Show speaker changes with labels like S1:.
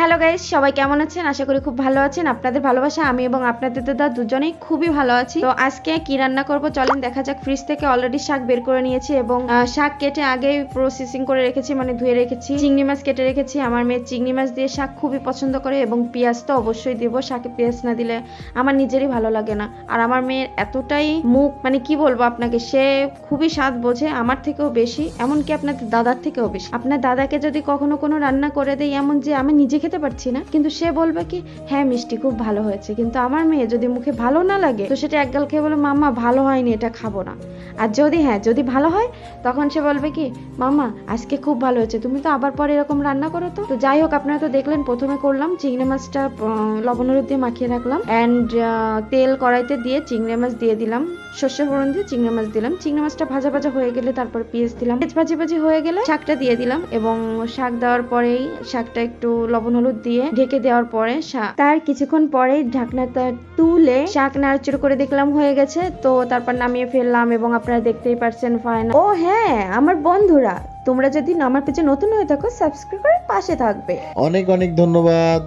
S1: Hello guys, সবাই কেমন আছেন? আশা করি খুব ভালো আছেন। আপনাদের ভালোবাসা আমি এবং আপনাদের দাদা দুজনেই খুবই ভালো আছি। তো আজকে কি রান্না করব চলেন দেখা যাক। ফ্রিজ থেকে অলরেডি শাক বের করে নিয়েছি এবং শাক কেটে আগেই প্রসেসিং করে রেখেছি, মানে ধুয়ে রেখেছি। চিংড়ি মাছ কেটে রেখেছি। আমার মেয়ে চিংড়ি মাছ দিয়ে শাক খুবই পছন্দ করে এবং পেঁয়াজ তো অবশ্যই দেব। শাকে পেঁয়াজ না দিলে আমার নিজেরই ভালো লাগে না। আর আমার মেয়ের এতটাই মুখ, মানে কি বলবো আপনাকে, সে খুবই স্বাদ বোঝে, আমার থেকেও বেশি, এমনকি আপনাদের দাদার থেকেও বেশি। আপনার দাদাকে যদি কখনো কোনো রান্না করে দেয় এমন যে আমি নিজে খেতে পারছি না, কিন্তু সে বলবে কি হ্যাঁ মিষ্টি খুব ভালো হয়েছে। কিন্তু আমার মেয়ে যদি মুখে ভালো না লাগে তো সেটা একগাল খেয়ে বলে মাম্মা ভালো হয়নি, এটা খাবো না। আর যদি ভালো হয় তখন সে বলবে কি মাম্মা আজকে খুব ভালো হয়েছে, তুমি তো আবার পরে এরকম রান্না করো। তো যাই হোক, আপনারা তো দেখলেন প্রথমে করলাম চিংড়ি মাছটা লবণ হলুদ দিয়ে মাখিয়ে রাখলাম অ্যান্ড তেল কড়াইতে দিয়ে চিংড়ি মাছ দিয়ে দিলাম, সর্ষে ফোড়ন দিয়ে চিংড়ি মাছ দিলাম। চিংড়ি মাছটা ভাজা ভাজা হয়ে গেলে তারপর পেঁয়াজ দিলাম। পেঁয়াজ ভাজি হয়ে গেলে শাকটা দিয়ে দিলাম এবং শাক দেওয়ার পরেই শাকটা একটু লবণ হলুদ দিয়ে ঢেকে দেওয়ার পরে তার কিছুক্ষণ পরেই ঢাকনাটা তুলে শাক নাড়াচাড়া করে দেখলাম হয়ে গেছে। তো তারপর নামিয়ে ফেললাম এবং আপনারা দেখতেই পারছেন ফাইনাল। ও হ্যাঁ আমার বন্ধুরা, তোমরা যদি আমার পেজে নতুন হয়ে থাকো সাবস্ক্রাইব করে পাশে থাকবে।
S2: অনেক অনেক ধন্যবাদ।